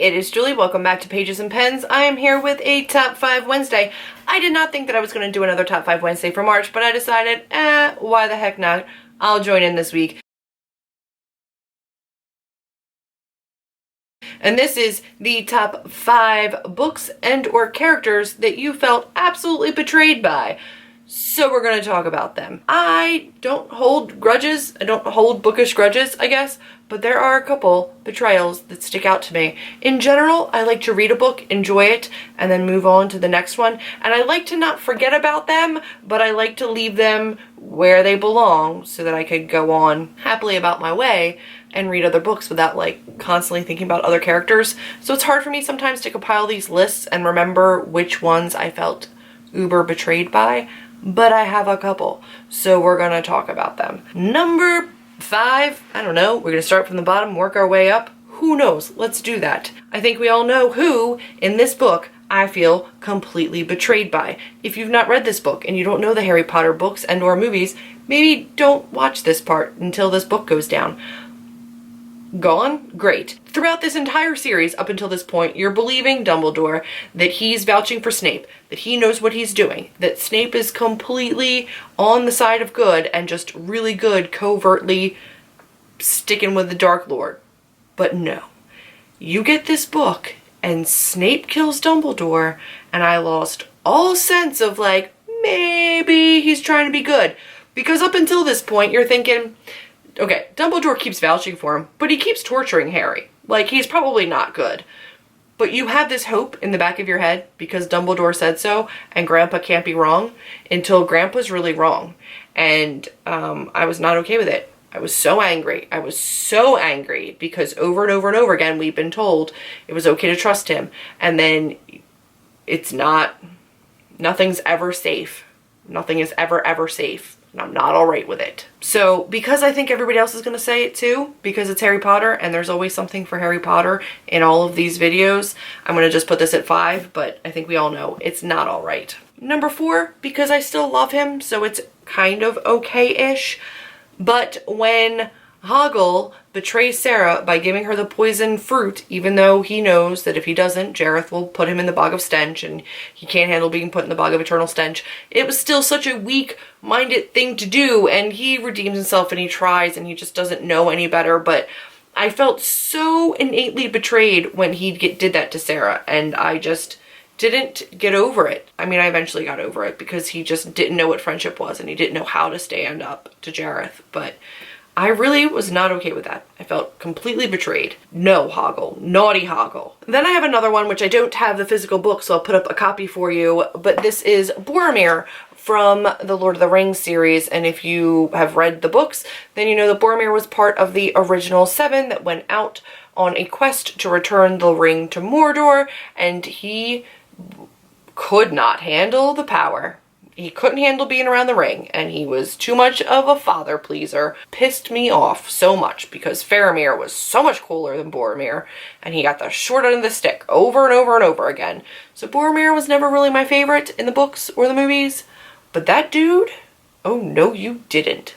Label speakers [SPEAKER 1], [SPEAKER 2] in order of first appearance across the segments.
[SPEAKER 1] it is Julie. Welcome back to Pages and Pens. I am here with a Top 5 Wednesday. I did not think that I was going to do another Top 5 Wednesday for March, but I decided, why the heck not? I'll join in this week. And this is the top 5 books and or characters that you felt absolutely betrayed by. So we're going to talk about them. I don't hold grudges. I don't hold bookish grudges, I guess. But there are a couple betrayals that stick out to me. In general, I like to read a book, enjoy it, and then move on to the next one. And I like to not forget about them, but I like to leave them where they belong so that I could go on happily about my way and read other books without like constantly thinking about other characters. So it's hard for me sometimes to compile these lists and remember which ones I felt uber betrayed by. But I have a couple, so we're gonna talk about them. Number 5, I don't know, we're gonna start from the bottom, work our way up. Who knows? Let's do that. I think we all know who, in this book, I feel completely betrayed by. If you've not read this book and you don't know the Harry Potter books and or movies, maybe don't watch this part until this book goes down. Gone? Great. Throughout this entire series, up until this point, you're believing Dumbledore that he's vouching for Snape, that he knows what he's doing, that Snape is completely on the side of good and just really good covertly sticking with the Dark Lord. But no. You get this book and Snape kills Dumbledore and I lost all sense of like, maybe he's trying to be good. Because up until this point, you're thinking, okay, Dumbledore keeps vouching for him, but he keeps torturing Harry. Like, he's probably not good. But you have this hope in the back of your head because Dumbledore said so, and Grandpa can't be wrong, until Grandpa's really wrong. And I was not okay with it. I was so angry. I was so angry because over and over and over again, we've been told it was okay to trust him. And then it's not, nothing's ever safe. Nothing is ever safe. And I'm not all right with it. So because I think everybody else is going to say it too, because it's Harry Potter and there's always something for Harry Potter in all of these videos, I'm going to just put this at 5, but I think we all know it's not all right. Number 4, because I still love him, so it's kind of okay-ish, but when Hoggle betrays Sarah by giving her the poison fruit, even though he knows that if he doesn't, Jareth will put him in the bog of stench and he can't handle being put in the bog of eternal stench. It was still such a weak-minded thing to do, and he redeems himself and he tries and he just doesn't know any better, but I felt so innately betrayed when he did that to Sarah, and I just didn't get over it. I mean, I eventually got over it because he just didn't know what friendship was and he didn't know how to stand up to Jareth, but I really was not okay with that. I felt completely betrayed. No, Hoggle. Naughty Hoggle. Then I have another one, which I don't have the physical book, so I'll put up a copy for you, but this is Boromir from the Lord of the Rings series, and if you have read the books, then you know that Boromir was part of the original 7 that went out on a quest to return the ring to Mordor, and he could not handle the power. He couldn't handle being around the ring, and he was too much of a father pleaser. Pissed me off so much because Faramir was so much cooler than Boromir, and he got the short end of the stick over and over and over again. So Boromir was never really my favorite in the books or the movies, but that dude, oh no you didn't.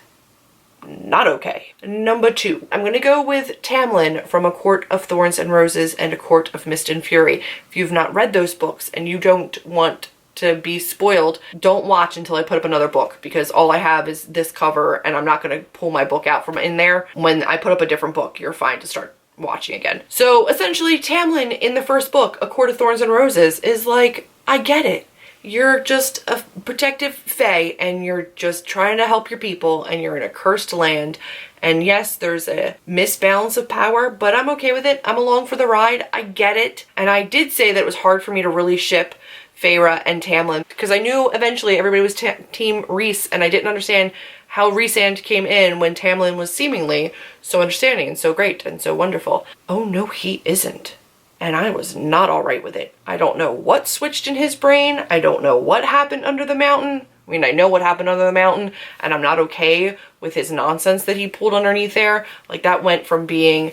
[SPEAKER 1] Not okay. Number 2, I'm gonna go with Tamlin from A Court of Thorns and Roses and A Court of Mist and Fury. If you've not read those books and you don't want to be spoiled, don't watch until I put up another book, because all I have is this cover and I'm not going to pull my book out from in there. When I put up a different book, you're fine to start watching again. So essentially Tamlin in the first book, A Court of Thorns and Roses, is like, I get it. You're just a protective fae and you're just trying to help your people and you're in a cursed land. And yes, there's a misbalance of power, but I'm okay with it. I'm along for the ride. I get it. And I did say that it was hard for me to really ship Feyre and Tamlin because I knew eventually everybody was team Rhys, and I didn't understand how Rhysand came in when Tamlin was seemingly so understanding and so great and so wonderful. Oh no, he isn't. And I was not all right with it. I don't know what switched in his brain. I don't know what happened under the mountain. I mean, I know what happened under the mountain, and I'm not okay with his nonsense that he pulled underneath there. Like, that went from being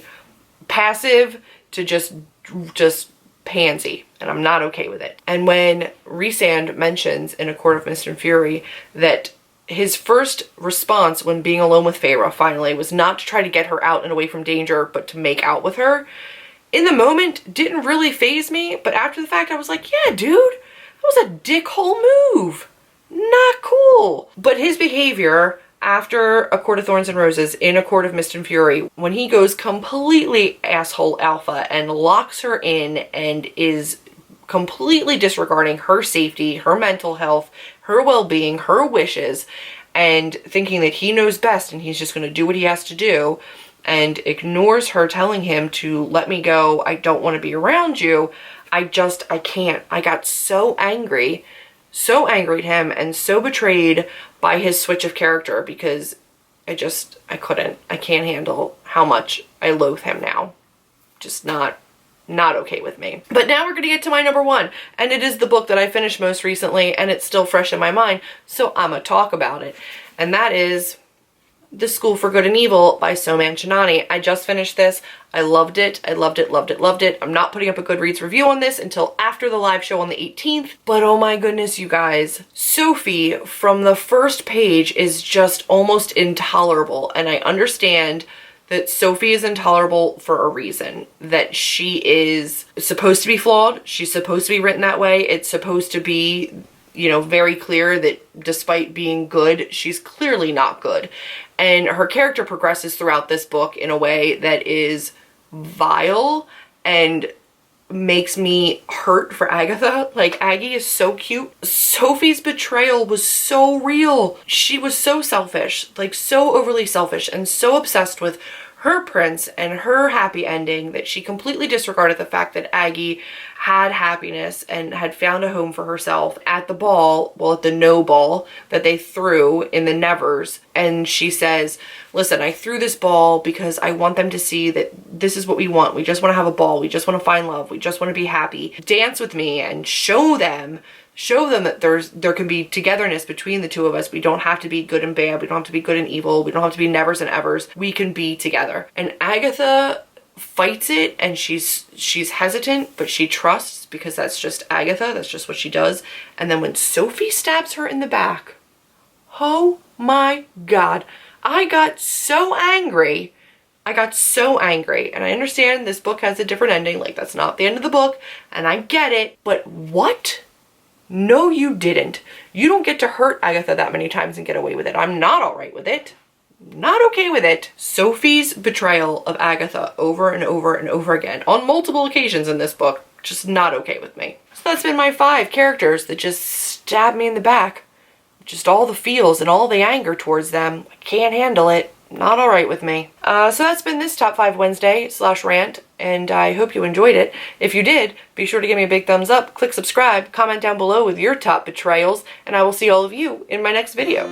[SPEAKER 1] passive to just pansy, and I'm not okay with it. And when Rhysand mentions in A Court of Mist and Fury that his first response when being alone with Feyre finally was not to try to get her out and away from danger, but to make out with her, in the moment didn't really faze me, but after the fact I was like, yeah, dude, that was a dickhole move. Not cool. But his behavior after A Court of Thorns and Roses, in A Court of Mist and Fury, when he goes completely asshole alpha and locks her in and is completely disregarding her safety, her mental health, her well-being, her wishes, and thinking that he knows best and he's just going to do what he has to do, and ignores her telling him to let me go, I don't want to be around you, I can't. I got so angry at him and so betrayed by his switch of character, because I can't handle how much I loathe him now. Just not okay with me. But now we're gonna get to my number one, and it is the book that I finished most recently, and it's still fresh in my mind, so I'm gonna talk about it. And that is The School for Good and Evil by Soman Chinani. I just finished this. I loved it. I loved it, loved it, loved it. I'm not putting up a Goodreads review on this until after the live show on the 18th. But oh my goodness, you guys. Sophie, from the first page, is just almost intolerable. And I understand that Sophie is intolerable for a reason. That she is supposed to be flawed. She's supposed to be written that way. It's supposed to be, you know, very clear that despite being good, she's clearly not good. And her character progresses throughout this book in a way that is vile and makes me hurt for Agatha. Like, Aggie is so cute. Sophie's betrayal was so real. She was so selfish, like so overly selfish and so obsessed with her prince and her happy ending that she completely disregarded the fact that Aggie had happiness and had found a home for herself at the ball, well, at the no ball that they threw in the Nevers. And she says, listen, I threw this ball because I want them to see that this is what we want. We just want to have a ball. We just want to find love. We just want to be happy. Dance with me and show them that there can be togetherness between the two of us. We don't have to be good and bad. We don't have to be good and evil. We don't have to be nevers and evers. We can be together. And Agatha fights it, and she's hesitant, but she trusts, because that's just Agatha. That's just what she does. And then when Sophie stabs her in the back, oh my God, I got so angry. And I understand this book has a different ending. Like, that's not the end of the book, and I get it, but what? No, you didn't. You don't get to hurt Agatha that many times and get away with it. I'm not all right with it. Not okay with it. Sophie's betrayal of Agatha over and over and over again on multiple occasions in this book, just not okay with me. So that's been my 5 characters that just stab me in the back. Just all the feels and all the anger towards them. I can't handle it. Not all right with me. So that's been this Top 5 Wednesday / rant, and I hope you enjoyed it. If you did, be sure to give me a big thumbs up, click subscribe, comment down below with your top betrayals, and I will see all of you in my next video.